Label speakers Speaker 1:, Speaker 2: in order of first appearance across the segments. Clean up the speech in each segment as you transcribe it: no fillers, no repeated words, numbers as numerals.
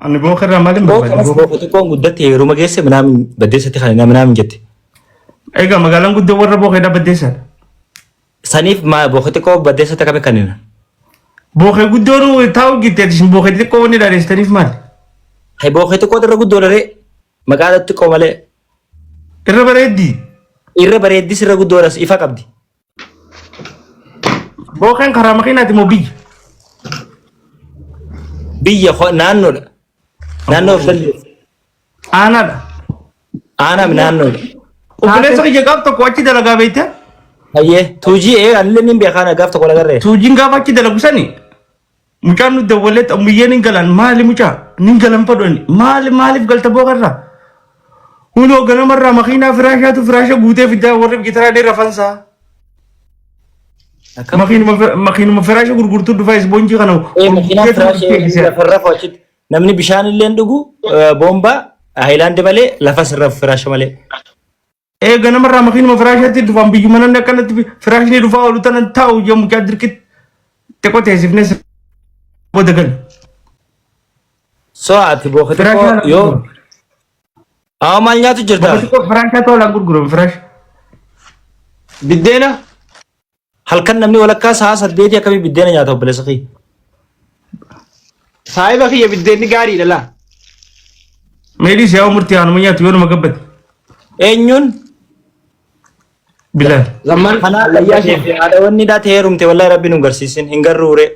Speaker 1: أنا بوخر مالي
Speaker 2: بوخر
Speaker 1: مبادئ
Speaker 2: بوخر تكون قدرت يروم جيسة منام بديسة خلينا منام جت
Speaker 1: إيجا مقالن قد ورا بوخر ده بديسة
Speaker 2: سنيف ما بوخر تكون بديسة تكمل كنينا
Speaker 1: بوخر قد ورا تاو جت تيجي بوخر تكون نيدا ريستنيف مال
Speaker 2: هاي بوخر تكون درو قدورة ري مقالة تكون ماله
Speaker 1: الربريدي
Speaker 2: إيرة بريد دي سر قدورة إفا كبدي
Speaker 1: بوخر كرامكين أتي موبي
Speaker 2: بيا خو نانو نانو فل أنا من نانو
Speaker 1: وبليس كي جاب تو كواتي دلعا بيته
Speaker 2: أيه توجي إيه أنا لين بيخانا قاف تقول أقرأ
Speaker 1: توجين جاب كي دلعا بسني مكانو دولت أمية نينجلان مالي مچا نينجلان بدوني مالي بقول تبوخر را ونو غنا مرة مخينا فراشة بوته في ده ورب كتير ده رفانسا مخين فراشة غرغرتو دفايس بونجي خانو
Speaker 2: إيه مخينا فراشة فرّا فوشت نمني بيشان اللي عندو بومبا هايلاند ماله لفاس فراشة ماله
Speaker 1: إيه غنا مرة مخين فراشة تدفع بيجي منا نكنا فراشة ندفع ولتنا تاو يوم كادر كت تكو تهزفنس بودكن
Speaker 2: ساعة بوختكو يو مالnya tu cerita.
Speaker 1: فراشة تو لانغور غرو فراش
Speaker 3: بدينا
Speaker 2: halkan namni walakkaa sa'a 8 akkamii biddeena nyaata obboleessa
Speaker 3: saahiba kiyya biddeenni gaariidha laa
Speaker 1: ميلي سياو مرتيان ميا تيون مقبت
Speaker 2: eenyuun
Speaker 1: بلال
Speaker 3: zaman
Speaker 2: haadha wanni daate heerumte wallahi rabbi nu garsiisin hin garruure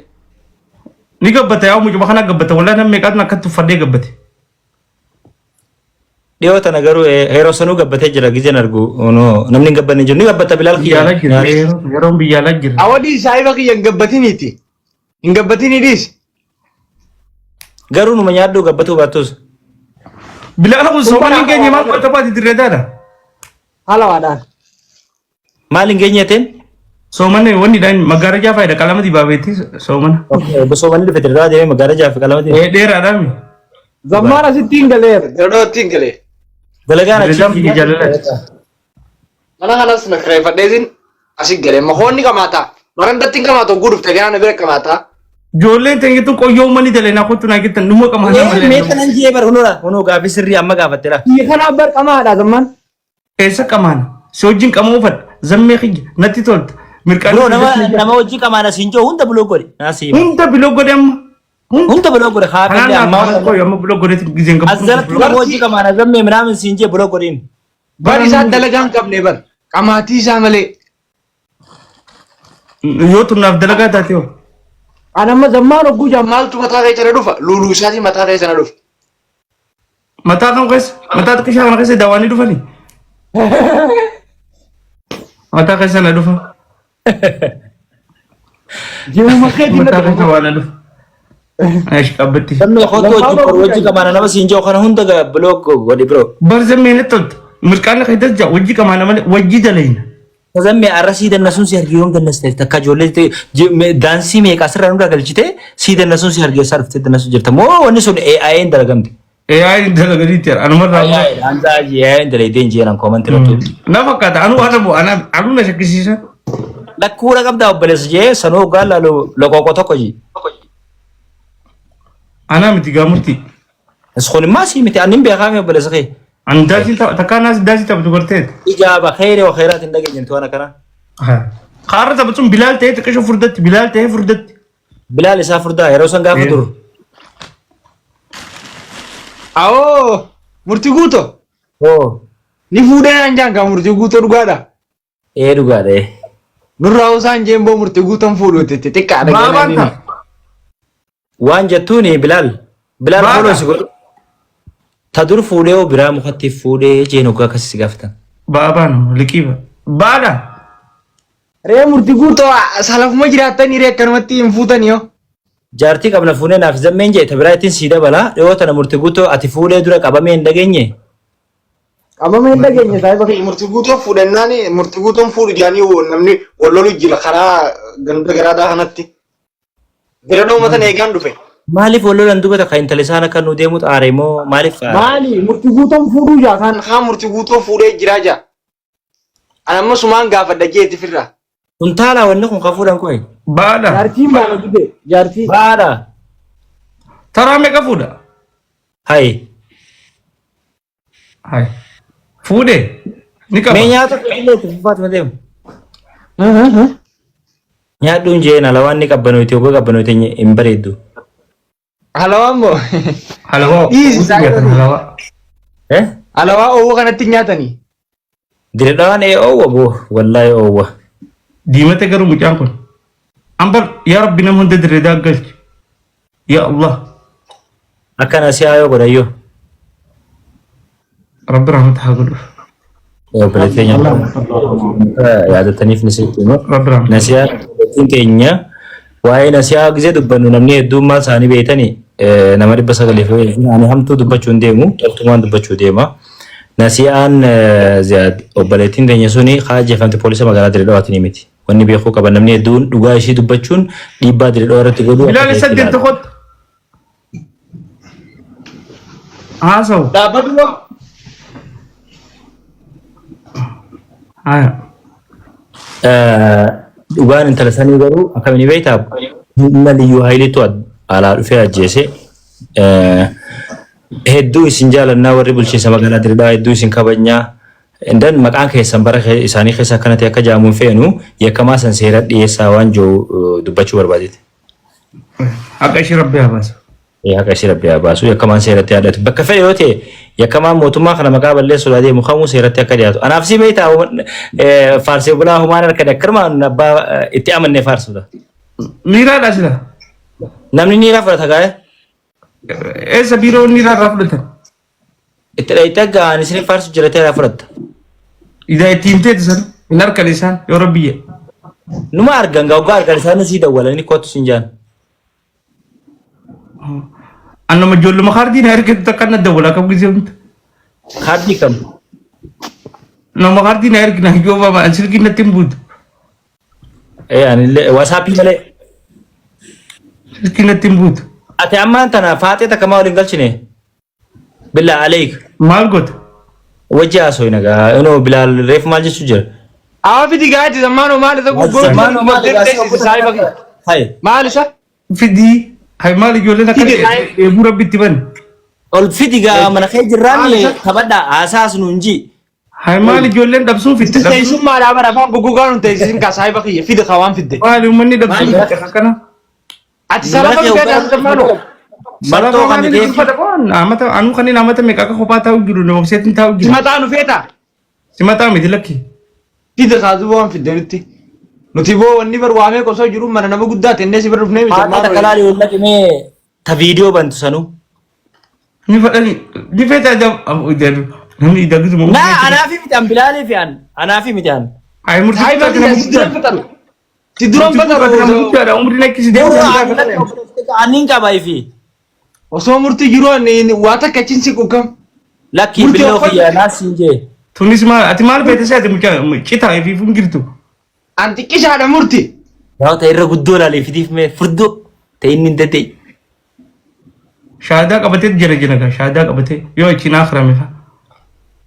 Speaker 1: ni قبت يا مجمع خنا قبت ولا نم ميقاتنا كتو فدي قبت
Speaker 2: dhiyoo tana garuu heeroo sanuu gabbatee jira gizeen argu namni hin gabbanne jiru ni gabbata bilaal
Speaker 1: بيالا جرا يرون بيالا جرا
Speaker 3: awadi saahiba kiyya hin gabbatini dhiis
Speaker 2: garuu numa nyaaddu gabbatuu baattus
Speaker 1: بلال أقول سومن إنك نيمان كنت بادي تريدانا
Speaker 3: haala waadhaan
Speaker 2: maal hin geenyeeteen
Speaker 1: سومن وني داين مغارجا فايدة كلامة دي بابيتي سومن
Speaker 2: bosoo manni dhufe dirraa deemee magaalaa jaafe qalamati
Speaker 1: إيه دير أدامي
Speaker 3: zaman asittiin galeera gadhoottiin galee
Speaker 2: dalagaan
Speaker 1: رجام
Speaker 2: achi
Speaker 1: في جلالات
Speaker 3: mana kanas na kireeffadheesin asit galee mahoonni qamaata marandattiin qamaata gudufte ganaa na bira qamaata
Speaker 1: جولين تنجي تو كويو مني دلنا كنت ناكي تنمو كمان
Speaker 2: mee kanan jee bar hunoo gaafii sirrii amma gaafatteedha
Speaker 3: kiyya kana bar qamaadha zaman
Speaker 1: إيسا كمان سوجين كمان وفد زمي خيج نتي تولت مركان
Speaker 2: hunoo nama hojii qamaana siin joo hunda buloo godhe naasii
Speaker 1: هنت بلوغ دم
Speaker 2: hunda buloo godhe haafillee
Speaker 1: أنا
Speaker 2: ammaa
Speaker 1: ما كويو ما بلوغ قدرت جزين كم
Speaker 2: asirratti nama hojii qamaana zammee minaamin siin jee buloo godhiin
Speaker 3: bar isaa dalagaan qabne bar qamaatii isaa malee
Speaker 1: يو تناف دلقا تاتيو
Speaker 3: anamma zammaan ogguu jammaaltu mataa keessa na dhufa luuluu isaatii mataa keessa na dhufa
Speaker 1: متى كم قيس متى تكشف أنا قيس دواني دوفني متى قيس أنا دوفا
Speaker 3: ji'uma keetii
Speaker 1: متى
Speaker 3: na
Speaker 1: قيس
Speaker 3: dhufa
Speaker 1: وانا دوفا إيش كبتي
Speaker 2: zammee hojii qamaana nama siin joo kana hunda buloo godhe biroo
Speaker 1: برزم مين تولت مركان خيدت جا وجي كمان مال وجي دلين
Speaker 2: zammee arrasii dannasuun si argee yoon dannas ta'e takka ijoollee daansii meeqa asirraa nurraa galchite si dannasuun si argee isaa dhuftee dannasu jirta moo wanni sun AI'n dalagamte
Speaker 1: إيه هاي دلقا تير أنا مرة
Speaker 2: AI'n dalaydeen jeeran koomanti rattu
Speaker 1: نفكت أنا نشكسيسا
Speaker 2: lakkuudha qabdaa obboleessa jee sanuu gaala loqoqo tokko ji
Speaker 1: أنا متى مرتي
Speaker 2: iskuun immaa sii miti annin beekaame obboleessa kee
Speaker 1: أنا داسي تكان داسي تبدو قرتين
Speaker 2: ijaaba khayri wa khayraat hin dhageenyintu ana kana
Speaker 1: خارج تبصم بلال تيه تكشف فردت بلال تيه فردت
Speaker 2: bilaal isaa furdaa yeroo san gaafa dur
Speaker 3: awoo murtii guuto
Speaker 2: oo
Speaker 3: ni fuudhee an jaankaa murtii guuto dhugaadha
Speaker 2: dhugaadha
Speaker 3: nurraa usaan jeemboo murtii guuton fuudhu xixiqqaadha
Speaker 1: بابا
Speaker 2: waan jettuuni bilaal
Speaker 1: Baadha.
Speaker 2: fuudhoo si godhu ta dur fuudhee oo biraa mukatti fuudhee jeen hoggaa akkasii si gaafatan
Speaker 1: بابا لكيبا بادا
Speaker 3: ree murtii guuto salafuma jiraatanii ree akkanumatti hin fuutan yoo
Speaker 2: jaartii qabna fuunee naaf zammeen jee ta biraa ittiin sii dabala dhiyoo tana murtii guutoo ati fuudhee dura qabamee hin dhageenye
Speaker 3: qabama hin dhageenye saahiba kiyya murtii guutoo fuudhannaan murtii guutoon fuudhu jaanii namni wallolu jira karaa ganda garaadaa kanatti bira dhoomatan eegaan dhufe
Speaker 2: maaliif wallolan dubata ka intala isaan akka nu deemu xaare moo maaliif
Speaker 3: maali murtii guutoon fuudhuu jaa kan haa murtii guutoo fuudhee jiraa jaa anamma sumaan gaafadha jeetti firraa
Speaker 2: kun taalaa wanni kun ka fuudhan koye
Speaker 1: بادا
Speaker 3: jaartiin baana dide jaartii
Speaker 2: baadha
Speaker 1: ترى ميكا فودا
Speaker 2: Hai.
Speaker 1: Hai. Fuudhee ni qaba.
Speaker 2: Mee nyaata illee Faatuma deemu. Nyaadhuun jeen alawaan ni qabbanooti ogoo qabbanooti hin bareeddu.
Speaker 3: Halawaan moo?
Speaker 1: Halawaa. Halawaa.
Speaker 3: Halawaa oowwa kanatti nyaatanii.
Speaker 2: Diredhaan oowwa boo wallaahi oowwa.
Speaker 1: Diimate garuu mucaan kun. Ambar yaa Rabbi nama hunda direedaa galchi. Yaa Allah.
Speaker 2: Akkana si haayoo godhayyoo.
Speaker 1: Rabbi rahmata haa godhu.
Speaker 2: Obboleettii yaadataniif ni seettuma.
Speaker 1: Rabbi rahmata.
Speaker 2: Nasiyaa keenya waa'ee nasiyaa gisee dubbannu namni heddummaa isaanii beeytanii nama 900 ani hamtuu dubbachuu hin deemu dhaltumaan dubbachuu deema. Nasiyaan obboleettiin keenya suni kaajjefamte poolisa magaalaa Diredhawaatiin miti. Wanni beekuu qaban namni hedduun dhugaa ishii dubbachuun dhiibbaa Diredhawaa irratti godhuu.
Speaker 1: Bilaal saddeet tokkotti. Haasawu.
Speaker 3: Dhaabbatu moo?
Speaker 1: Haya.
Speaker 2: Dhugaan intala sanii garuu akkamiin beektaa humna liyyuu haayiliitu alaa dhufee ajjeese. Hedduu isin jaalannaa warri bulchiinsa magaalaa Diredhawaa hedduu isin kabajnaa. Indan maqaan keessan bara isaanii keessa akkanatti akka jaamuun feenu yakkamaa san seera dhiyeessaa waan jiru dubbachuu barbaadeeti.
Speaker 1: Akka ishee Rabbi haa baasu.
Speaker 2: Akka ishee Rabbi haa baasu yakkamaan seeratti yaadatu. Bakka fedhe yoo ta'e yakkamaan mootummaa kana maqaa balleessuudhaa deemu kamuu seeratti akka dhiyaatu. Anaaf si beektaa faarsee bulaa humaan harka dakkarmaan abbaa itti amannee faarsudha.
Speaker 1: Niiraadha sila.
Speaker 2: Namni niiraa fudhata gaa'e.
Speaker 1: Eessa biiroo niiraarraa fudhatan?
Speaker 2: Itti dhayitaa ga'an isin faarsu jiratee irraa fudhatta.
Speaker 1: Idaa ittiin teetu sana hin harkan isaan yoo Rabbiyye.
Speaker 2: Numa argan ga'ugaa argan isaan sii dawwalanii kootu sin jaan.
Speaker 1: Annama ijoolluma kaardii na ergetu takka na dawwala akka gisee humta.
Speaker 2: Kaardii kam?
Speaker 1: Nama kaardii na ergina yoo baama silkii natti hin buutu.
Speaker 2: Anillee waasaappii malee.
Speaker 1: Silkii natti hin buutu.
Speaker 2: Ati ammaan tana faaxee takka maa waliin galchine? Bilaa aleek.
Speaker 1: Maal goota?
Speaker 2: Wajji haasoo nagaa inoo bilaal reef maal jechuu jira?
Speaker 3: Awa fidi gaati zammaanoo maal isa gubboo maal isa?
Speaker 1: Fidii hay maal ijoolleen akka eebuu Rabbitti ban.
Speaker 2: Ol fidi gaa mana kee jirraan taphadhaa haasaas nuun ji.
Speaker 1: Hay maal ijoolleen dhabsuun fitte.
Speaker 3: Teessummaadhaa bara afaan guggugaan teessisin kaa saahiba kiyya fidi kawaan fidde.
Speaker 1: Maali uummanni dhabsuun fitte akkana.
Speaker 3: Ati sarara fidee zammaanoo.
Speaker 2: Martoo kan
Speaker 1: ta'eef amata anu kan amata meeqa akka kophaa taa'u jiru nama seetiin taa'u jiru.
Speaker 3: Simataa nu feeta.
Speaker 1: Simataa miti lakki.
Speaker 3: Fida kaasuu waan fidde nutti. Nuti boo wanni bar waamee qosoo jiru mana nama guddaa tennee si bira dhufnee miti.
Speaker 2: Haadha kalaa dhiyoonna dhimee ta viidiyoo bantu sanuu.
Speaker 1: Ni fadhani ni feetaa namni dagisu moo.
Speaker 2: Naa anaafi miti an bilaalee fi an anaafi miti an.
Speaker 1: Ay murtii
Speaker 3: Hai bati si duran fitaru. Si duran fitaru.
Speaker 1: Umri lakki si deemu.
Speaker 2: Aniin qabaa fi.
Speaker 3: Osoo murtii jiru waa takka achiin si quuqam.
Speaker 2: Lakki biloo kiyyaa naasiin jee.
Speaker 1: Tunis maal ati maal feete seete citaa fi fungirtu.
Speaker 3: Anti qishaadha murtii.
Speaker 2: Yaa ta'e irra guddoo laalee fidiif mee furdoo ta'e inni hin dadee.
Speaker 1: Shaadaa qabatee jira jira gaa shaadaa qabatee yoo achiin akhrame fa.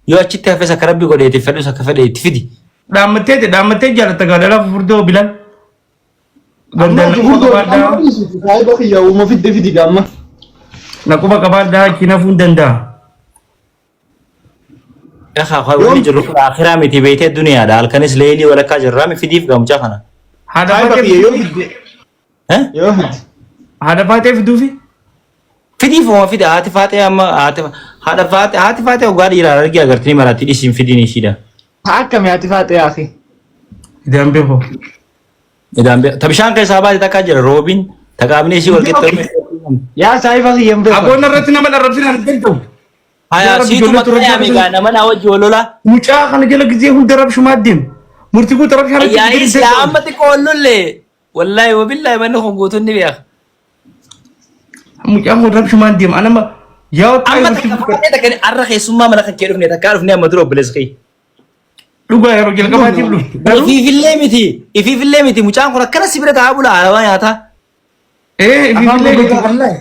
Speaker 2: Yoo achitti hafes akka rabbi godheeti fedhus akka fedhe itti fidi.
Speaker 1: Dhaammattee jaalatta gaa dhalaa furdoo bilan.
Speaker 3: Gandaan furdoo baadhaa. Saayiba kiyyaa uuma fidde fidi gaamma.
Speaker 1: Naquba qabaadhaa achiin hafuu hin danda'a.
Speaker 2: Yaa wanni jiru kun akhiraa miti beektee duniyaadha halkanis leelii walakkaa jirraa mi fidiif gamuchaa kana.
Speaker 1: Haadha baatee
Speaker 3: yoo fidde. Yoo fidde.
Speaker 1: Haadha baatee fiduufi.
Speaker 2: Fidiif ooma fide haati faatee amma haati faatee ogaa dhiiraa argee agartanii maraatti dhisiin fidiin ishiidha.
Speaker 3: Akkami haati faatee akhi.
Speaker 1: Idaan beekoo.
Speaker 2: Ta bishaan keessaa baate takkaa jira roobiin taqaabni ishii wal qixxaame.
Speaker 3: Yaa saayiba kiyyan beekoo.
Speaker 1: Aboonna irratti nama dharrabsiin argatu.
Speaker 2: Haya siitu makanya amiga namana wajji walola.
Speaker 1: Mucaa kana jala gisee hunda rabshumaa deemu. Murtii guutuu rabshaa irratti.
Speaker 2: Yaa islaamatti qoollulle. Wallahi wabillahi manni kun guutuun ni beeka.
Speaker 1: Mucaa kun rabshumaa deemu. Anama yaa
Speaker 2: amma takka arra keessummaa mana kan kee dhufne takkaa dhufne amma dura obboleessa kee.
Speaker 1: Dhugaa yeroo jalqabaatiif dhufte.
Speaker 2: Ifiifillee miti mucaan kun akkana si bira taa'aa bula alawaa nyaataa.
Speaker 1: Ifiifillee miti wallahi.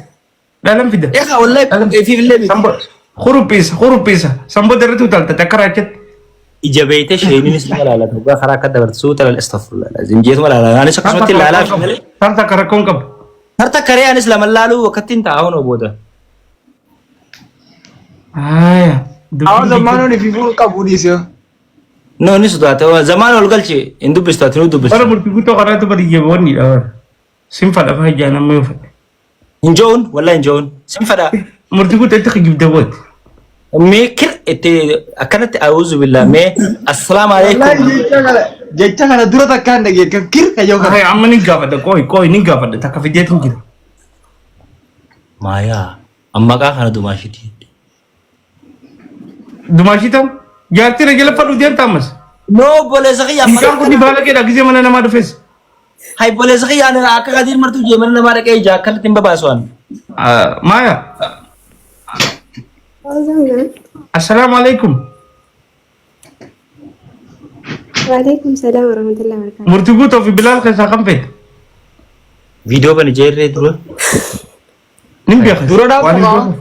Speaker 1: Dhalan fida.
Speaker 2: Eegaa wallahi ifiifillee miti.
Speaker 1: Khurupisa sambo daratu talta takarachet
Speaker 2: ijabeete sheeninis malala tuga khara ka dabar suuta al astaghfirullah lazim jeet malala ani shaqsmati lala
Speaker 1: tarta karakon kab
Speaker 2: tarta kare anis lamalalu waqtin taawun oboda
Speaker 1: Aya.
Speaker 3: Awon zamano ni fifu kabudi sio.
Speaker 2: No ni sodaate zaman ol galche in dubbistu ati nu dubbistu.
Speaker 1: Bara murtii guutuu karaatu bari yeeboonni dha. Sinfadha faa ijaan amma yoo fedhe.
Speaker 2: Injoon wallahi injoon sin fada.
Speaker 1: Murtii guutuu itti gibda booti.
Speaker 2: Mee kir itti akkanatti a'uuzu billah mee assalaamu alaikum.
Speaker 3: Jecha kana dura takkaan dhagee kan kir kayyoo kana.
Speaker 1: Ay amma ni gaafadha qooyi ni gaafadha takka fideetu jira.
Speaker 2: Maayaa amma qaa kana dumaashiti.
Speaker 1: Dumaashitam jaartii rajala fadhu deemta ammas.
Speaker 2: No boleessa kiyyaa.
Speaker 1: Mucaan kun baala keedha gisee mana namaa dhufes.
Speaker 2: Hay boleessa kiyyaa akka gadiin martuu jee mana namaa dhaqee ija akkanatti hin babaasuwan.
Speaker 1: Maya. Assalamu alaikum.
Speaker 4: Waalaikumsalam warahmatullahi wabarakatuh.
Speaker 1: Murtii guutuu fi Bilaal keessaa kan fedhe.
Speaker 2: Viidiyoo bani jeerree dura.
Speaker 1: Nin beekas.
Speaker 3: Dura dhaabbata.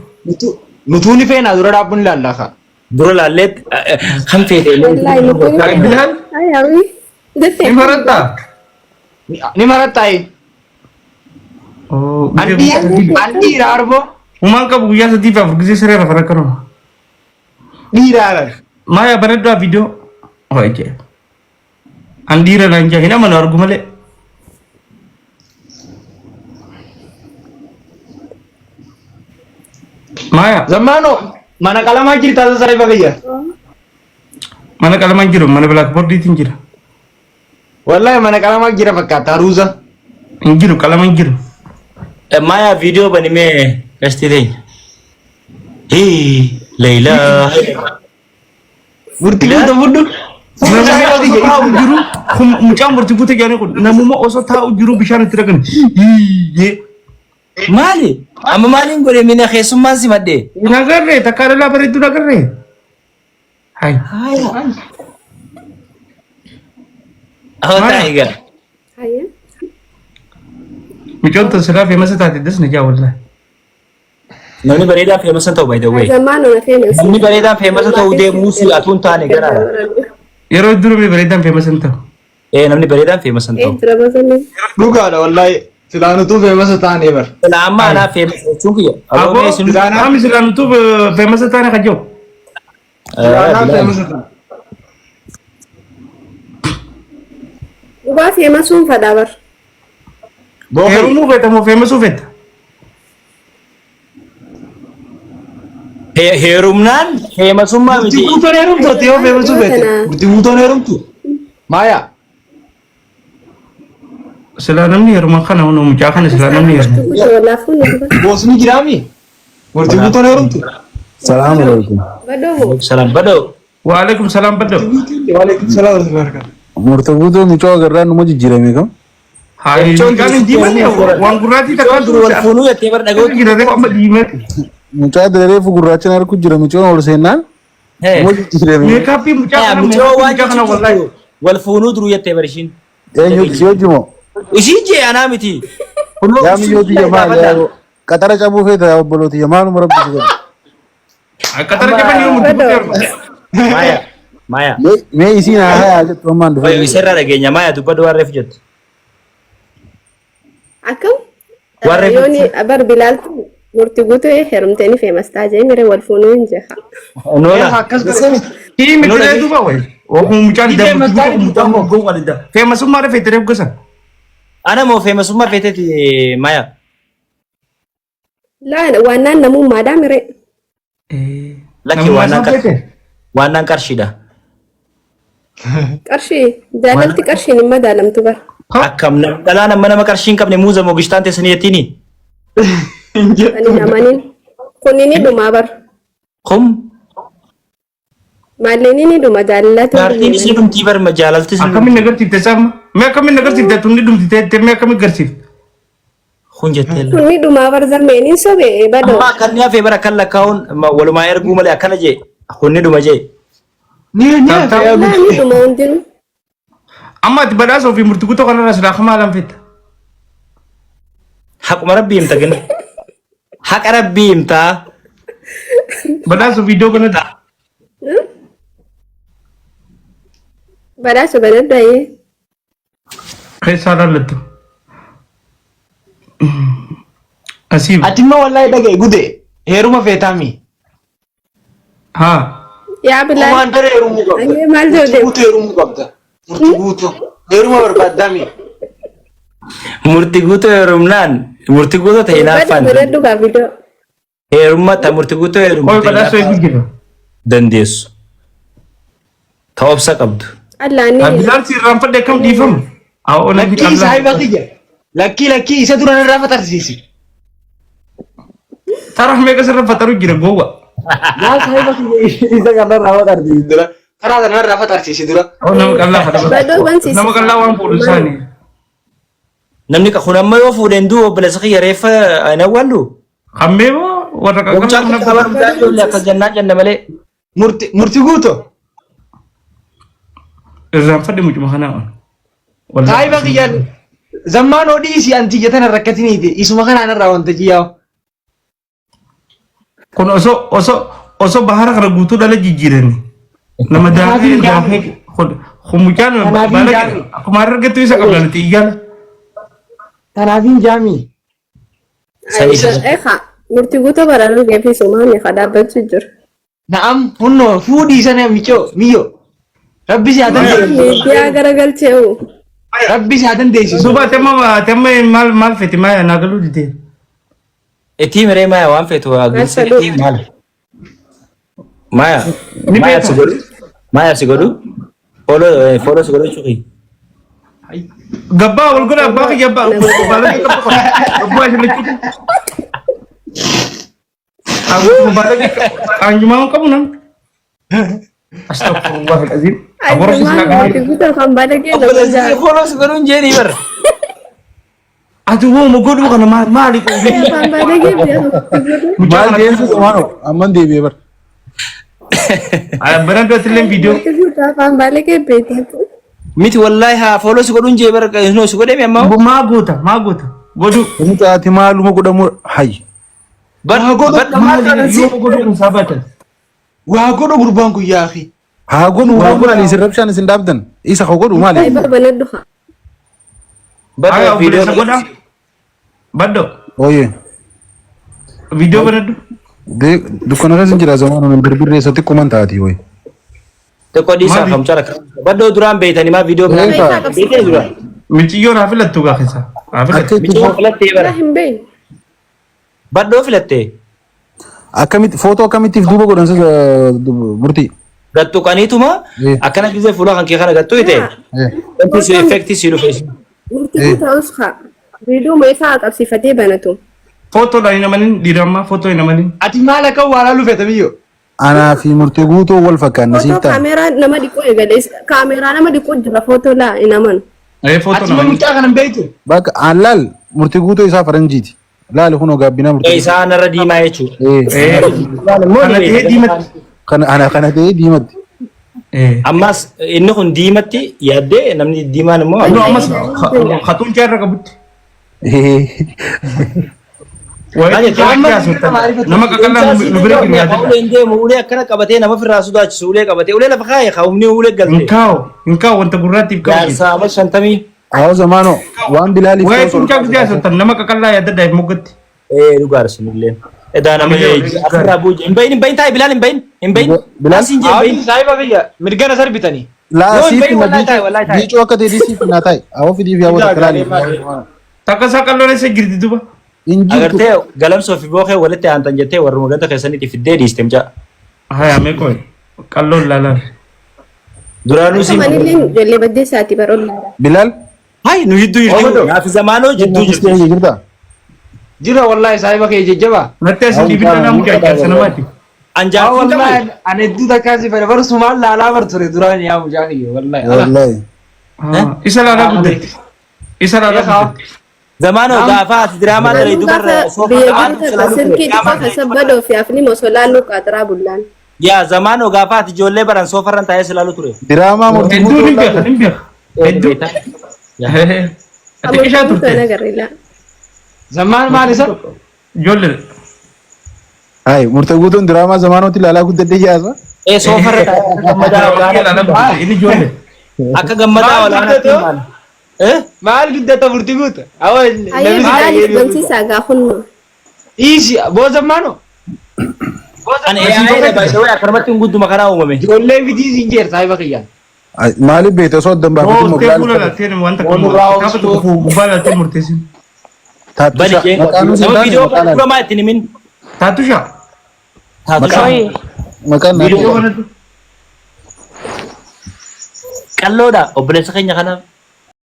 Speaker 3: Nutuu ni feena dura dhaabbuun ilaallaa ka.
Speaker 2: Dura laalleet kan fedhe.
Speaker 1: Bilaal.
Speaker 4: Ayawi.
Speaker 1: Ni maratta.
Speaker 3: Ni marattaa'e. Andi iraarbo.
Speaker 1: Umaan qabu guyyaa sadii fi afur gisee siree rafan akkanuma.
Speaker 3: Dhiiraaran.
Speaker 1: Maya bareedduu viidiyoo. Hoje. Andiira naan jaa hin amanu argu malee. Maya.
Speaker 3: Zamano mana qalamaa jirta sasaree bagayya.
Speaker 1: Mana qalamaan jiru mana blackboardiitiin jira.
Speaker 3: Wallahi mana qalamaa jira fakkaata haruuza.
Speaker 1: Hin jiru qalamaan jiru.
Speaker 2: Maayaa viidiyoo bani mee gasti teenya. Leeyilaa.
Speaker 3: Murtii guutuu fudhu.
Speaker 1: Mucaan murtii guutuu jedhanii kun namuma osoo taa'u jiru bishaan itti dhaqan.
Speaker 2: Maali? Amma maaliin godhe mina keessummaan si maddee?
Speaker 1: Nagarree takka dhalaa bareedduu nagarree. Hai.
Speaker 2: Awwataa egaa.
Speaker 4: Haya.
Speaker 1: Mucaan tun silaa feemasa taate dasna jaa wallahi.
Speaker 2: Namni bareedaan feemasa ta'u by the way.
Speaker 4: Zamano na famous.
Speaker 2: Namni bareedaan feemasa ta'u deemuu si atuun taane garaadha.
Speaker 1: Yeroo durumee bareedaan feemasa hin ta'u.
Speaker 2: Namni bareedaan feemasa ta'u.
Speaker 4: Trabazani.
Speaker 3: Dhugaadha wallahi silaanutuu feemasa taanee bar.
Speaker 2: Amma anaa feemasa jechuun kiyya.
Speaker 1: Aboo qaamni silaanutuu feemasa taane kan jiru.
Speaker 3: Silaanaa feemasa taanee.
Speaker 4: Uba famous un fadabar.
Speaker 1: Heerumuu feeta moo feemasuu feeta?
Speaker 2: Heerumnaan feemasummaa miti.
Speaker 3: Murtii guutuun heerumtu ati yoo feemasuu feete. Murtii guutuun heerumtu. Maaya.
Speaker 1: Silaa namni heeruma kana hunda mucaa kana silaa namni heeruma.
Speaker 4: Walafu ni ba.
Speaker 3: Boosni jiraami. Murtii guutuun heerumtu.
Speaker 5: Salaam alaikum.
Speaker 4: Bado.
Speaker 2: Salam badoo.
Speaker 1: Waalaikum salaam baddo.
Speaker 3: Waalaikum salaam wa rahmatullahi.
Speaker 5: Murtaguutuu mucaa agarraa nama jijjiirame kam?
Speaker 1: Hai, kan diimanii waan gurraatii takka
Speaker 2: Duru wal fuunuu jettee bar dhaga'u.
Speaker 1: Gidatee amma diimate.
Speaker 5: Mucaa dheereefu gurraachaan harku jira mucaan ol seennaan nama jijjiirame.
Speaker 1: Meekaappii mucaa kana
Speaker 2: Mucoo waan
Speaker 1: mucaa kana wallahi.
Speaker 2: wal fuunuu duru jettee bar ishiin.
Speaker 5: Eenyuti si hojii moo?
Speaker 2: Ishiin jee anaa miti.
Speaker 5: Yaa miyyooti yamaa yaa qaxara cabuu feeta yaa obbolooti yamaanuma rabbisu godha.
Speaker 1: Akka tarjama ni umutu.
Speaker 2: Maaya. Maaya.
Speaker 5: Mee isiin haa haa jettu ammaan dhufe.
Speaker 2: Isarraa dhageenya maaya dubbadhu waan reef jettu.
Speaker 4: Akam?
Speaker 2: Warre
Speaker 4: Yoni abar Bilal murti guutuu heerumteeni famous taajee mire wal fuunuu hin jeha.
Speaker 2: Noola.
Speaker 3: Akkas godhani.
Speaker 1: Kii mitee duuba wayi. Oku mucaan da mucaan gongo walida. Feemasummaa rafee tere gosan.
Speaker 2: Ana moo feemasummaa feeteeti maaya.
Speaker 4: Laa waannaan namummaadhaa mire.
Speaker 2: Lakki waannaan qarshiidha.
Speaker 4: Qarshii jaalalti qarshiin hin madaalamtu bara.
Speaker 2: Akkam dhalaa nama qarshii hin qabne muuza moo gishtaan teessanii jettiini.
Speaker 4: Ani namanin kunini dhumaa bara.
Speaker 2: Kum.
Speaker 4: Maalleen ni dhuma jaalalatu.
Speaker 2: Gaartiin isii dhumtii bar jaalalti isin.
Speaker 1: Akkamiin agarsiifte saama? Mee akkamiin agarsiifte tunni dhumti mee akkamiin agarsiifte?
Speaker 2: Kun jettee.
Speaker 4: Kunni dhumaa bara zarmeeniin sobee badoo.
Speaker 2: Amma kan hafee bara kan lakkaa'uun walumaa erguu malee akkana jee kunni dhuma jee.
Speaker 3: Ni
Speaker 4: dhuma hundinuu.
Speaker 1: Amma ati badhaasa ofii murtii guutuu kanarraa silaa kamaa laan feetta.
Speaker 2: Haquma rabbii himta gina. Haqa rabbii himtaa.
Speaker 1: Badhaasa ofii iddoo kanatti.
Speaker 4: Badhaasa banaddaayee.
Speaker 1: Keessaa laallattu. Asiif.
Speaker 3: Ati immoo wallahi dhagaye gude heeruma feetaami.
Speaker 1: ها
Speaker 4: Yaa Bilaal.
Speaker 3: Kumaan daree heerumuu qabda.
Speaker 4: Angee maal jedhu
Speaker 3: Murtii guutuu heerumuu qabda. Murtii guutuu. Heeruma barbaaddaami.
Speaker 2: Murtii guutuu heerumnaan murtii guutuu ta'e
Speaker 4: Bada
Speaker 2: naaffaan
Speaker 4: godhadhu kaa video.
Speaker 2: heerummaa ta'a murtii guutuu
Speaker 1: Oi
Speaker 2: heerummaa
Speaker 1: badhaasoo eegu jira.
Speaker 2: dandeessu. Ta'obsa qabdu.
Speaker 4: Allaanni.
Speaker 1: Bilaal si irraanfadhe kam dhiifamu. Awoo na
Speaker 3: Lakkii saahiba kiyya. Lakkii isa duraan irraa fatarsiisi.
Speaker 1: Taraf meeqa sirra fataru jira gowwa.
Speaker 3: Yaa saahiba kiyya isa kanarraa fatarsiisi dura. Karaa kanarraa fatarsiisi dura.
Speaker 1: Awoo nama qallaa
Speaker 4: Badoo
Speaker 1: fataru.
Speaker 4: bansiisi.
Speaker 1: Nama qallaa waan fuudhu isaanii.
Speaker 2: Namni kun amma yoo fuudheen du'u obboleessa kiyya reeffa hin awwaallu.
Speaker 1: Hammee moo warra
Speaker 2: Gomchaa
Speaker 1: qaqallaa
Speaker 2: akka qaban mucaa ijoollee akkas jennaan jenna malee.
Speaker 3: Murtii guutuu.
Speaker 1: irraanfadhe mucuma kanaa.
Speaker 3: Saahiba kiyya zammaan odii si anti jetan rakkatiniiti. Isuma kanaan irraa wanta jiyyaa'u.
Speaker 1: Kun osoo bahara kana guutuu dhala jijjiirani. Nama daafee kun mucaan akkuma argattu isa qabdanitti iyyala.
Speaker 3: Kanaafin jaamii.
Speaker 4: Eegaa murtii guutuu baraaruun geeffii sumaanii haa dhaabbachuu jiru.
Speaker 3: Na'am hunnoo fuudhii sana miyyoo. Rabbi si haa dandeessisu.
Speaker 4: Miidiyaa garagalchee uu.
Speaker 3: Rabbi si haa dandeessisu.
Speaker 1: Suba temma maal fete maa naa galuu dide.
Speaker 2: Itti miree maaya waan feetu agarsiisa itti maal? Maaya.
Speaker 1: Ni
Speaker 2: Maaya
Speaker 1: beeku.
Speaker 2: si godhu. Maaya si godhu. Follow si godhu chuqii.
Speaker 1: Gabbaa wal godha abbaa kiyya abbaa baalaa gabbaa isa lechuuti. Baalaa anjumaa qabu nan. Astagfirullah alazim. Aborra si
Speaker 4: Murtii
Speaker 1: lagaa.
Speaker 4: guutuu kan badagee nama
Speaker 2: Obboleessi
Speaker 4: jaala.
Speaker 2: follow si godhuun jeeni bara.
Speaker 1: Ati woo mo godhu kana maali qofi.
Speaker 4: Kan badagee beeku.
Speaker 5: Maal deemsu Zamaano amman deebi'ee bar.
Speaker 1: Baran dootti illee viidiyoo.
Speaker 4: Murtii guutuu kan badagee beeku.
Speaker 2: Miti wallahi haa follow si godhuun jee bara no si godhee amma.
Speaker 1: Maa goota godhu.
Speaker 5: Mucaa ati maaluma godhamu hayy.
Speaker 2: Badda
Speaker 1: Yoo godhu kun saabatan.
Speaker 3: Waa godhu gurbaan kun yaafi.
Speaker 5: Haa godhu waan godhan isin rabshaan isin dhaabdan isa haa godhu maali?
Speaker 4: Ay barbaadadhu haa.
Speaker 1: Aya
Speaker 2: Badda
Speaker 1: obboleessa
Speaker 2: viidiyoo
Speaker 1: godha. Baddo.
Speaker 5: Ooyee.
Speaker 1: Viidiyoo banadhu.
Speaker 5: Dukkana keessa jira Zamaano nan birbirree isa xiqqoo man taati wayi.
Speaker 2: tokko dhiisaa kam cara badda duraan beeytanii maa viidiyoo beeytee duraan.
Speaker 1: Michiyyoo naa filattu gaafisa. Haa filattu.
Speaker 2: Michoo filattee bara.
Speaker 4: Hin beeyin.
Speaker 2: Baddoo filattee.
Speaker 5: Akkamitti footoo akkamittiif duuba godhan murtii?
Speaker 2: Gattuqaniituma akkana gisee fuula kan kee kana gattuu ite. Wanti si effektii si dhufe.
Speaker 4: Murtii guutuu ta'us haa. Viidiyoo meeshaa qabsiifatee banatu.
Speaker 1: Footoo dha hin amanin dhiirammaa footoo hin amanin.
Speaker 3: Ati maal akka waa laalu feete miyyoo?
Speaker 5: Anaa fi murtii guutuu wal fakkaanna siif
Speaker 4: Footoo
Speaker 5: ta'a.
Speaker 4: kaameeraa nama dhiquu eegale. Kaameeraa nama dhiquu jira footoo laa hin amanu.
Speaker 1: Footoo
Speaker 3: Ati
Speaker 1: nama
Speaker 3: mucaa kanan beektu?
Speaker 5: Bakka aan laal murtii guutuu isaa faranjiiti. Laali kunoo gaabbinaa murtii.
Speaker 2: Isaan irra diimaa jechuudha.
Speaker 1: kana ta'ee diimatti.
Speaker 5: Kana ta'ee diimatti.
Speaker 2: Ammas inni kun diimatti yaaddee namni diimaan immoo.
Speaker 1: No ammas hatuun jaarra qabutti. Nama qaqallaa nu bira jiru yaadadha.
Speaker 2: Uleen deemu ulee akkana qabatee nama firraa sodaachisu ulee qabatee ulee lafa kaayee kaa'umni ulee galte.
Speaker 1: Hinkaawu wanta gurraattiif qabu.
Speaker 2: Jaarsaa amma 50.
Speaker 5: Haa Zamaano waan bilaaliif.
Speaker 1: Waa'ee fuuncaa guddaa asirtan nama qaqallaa yaadadha moggatti.
Speaker 2: Dhugaadha sunillee. Edaa nama afirraa buuje. Hin bahin taa'e Bilaal hin bahin.
Speaker 5: Bilaal?
Speaker 2: Asiin jee bahin.
Speaker 3: Saahiba kiyya mirgana sarbitanii.
Speaker 5: Laa
Speaker 2: Yoo
Speaker 5: siif
Speaker 2: hin
Speaker 5: na
Speaker 2: bahin wallahi taa'e.
Speaker 5: biicuu akka ta'e siif na taa'e. Awwa fidiif yaa wata kalaaliif.
Speaker 1: Takka isaa qalloon isa girdi duba.
Speaker 5: Injirtu.
Speaker 2: Agartee galamsoo fi bookee walitti aantan jettee warruma ganta keessanitti fiddee dhiiste mucaa.
Speaker 1: Haya meeqoo qalloon laalaan.
Speaker 2: Duraanuu si.
Speaker 4: Amanillee ijoollee baddeessaati baroolaa.
Speaker 5: Bilaal?
Speaker 2: Hai nu jidduu jirti. Naafi zamaanoo jidduu jirti.
Speaker 5: Jirta?
Speaker 3: Jira wallahi saahiba kiyya jajjabaa.
Speaker 1: Nattee isin dhibinna namu jaajjaarsa namaati.
Speaker 2: Anjaa kun
Speaker 3: Wallahi ani hedduu takkaasi fedhe bara sumaan laalaa bar ture duraan yaa mucaa kiyya wallahi.
Speaker 5: Wallahi.
Speaker 1: Isa laalaa guddatti. Isa laalaa guddatti.
Speaker 2: zamaanoo gaafa ati diraamaa dhalay dubarra
Speaker 4: Biyya jirta sirkii dhiqaa kan badoo fi afni mosoo laalluu qaxaraa bullaan.
Speaker 2: yaa zamaanoo gaafa ati ijoollee baran soofarran taa'ee silaalu ture.
Speaker 5: Diraamaa murtii
Speaker 1: Hedduu
Speaker 5: guutuu
Speaker 1: ni beeka ni beeka. Hedduu. Ati ishaa turte.
Speaker 4: Agarreela.
Speaker 3: Zammaan maal isa?
Speaker 1: Ijoollee.
Speaker 5: Hai murtii guutuun diraamaa Zamaanootti ilaalaa guddadhee yaasa.
Speaker 2: Soofarra taa'ee gammadaa olaanaa
Speaker 1: Inni ijoollee.
Speaker 2: akka gammadaa olaanaa.
Speaker 3: Maal guddata murtii guuta?
Speaker 4: Ayyee bilaaliif bansiisaa gaafannoo.
Speaker 3: Isi boo zammaano?
Speaker 2: An AI ba shawaya karmatti guduma kana uumame.
Speaker 3: Ijoollee fitii siin jeer saahiba kiyya.
Speaker 5: Maaliif beekte osoo addan baafatu
Speaker 1: Oo, tee fuula
Speaker 5: moglaa
Speaker 1: laattee wanta
Speaker 3: Wani
Speaker 1: kan
Speaker 3: raawus
Speaker 1: kaafatu
Speaker 3: tu-
Speaker 1: dhufu gubbaa laattee murteessin.
Speaker 5: taattusha
Speaker 2: Bani
Speaker 5: maqaan
Speaker 2: nama
Speaker 5: isaa
Speaker 2: video
Speaker 5: maqaan
Speaker 2: kan ma itti nimin.
Speaker 1: Taattushaa.
Speaker 5: maqaan
Speaker 1: Viidiyoo
Speaker 5: naa
Speaker 1: kanatu.
Speaker 2: Qalloodha obboleessa keenya kanaaf.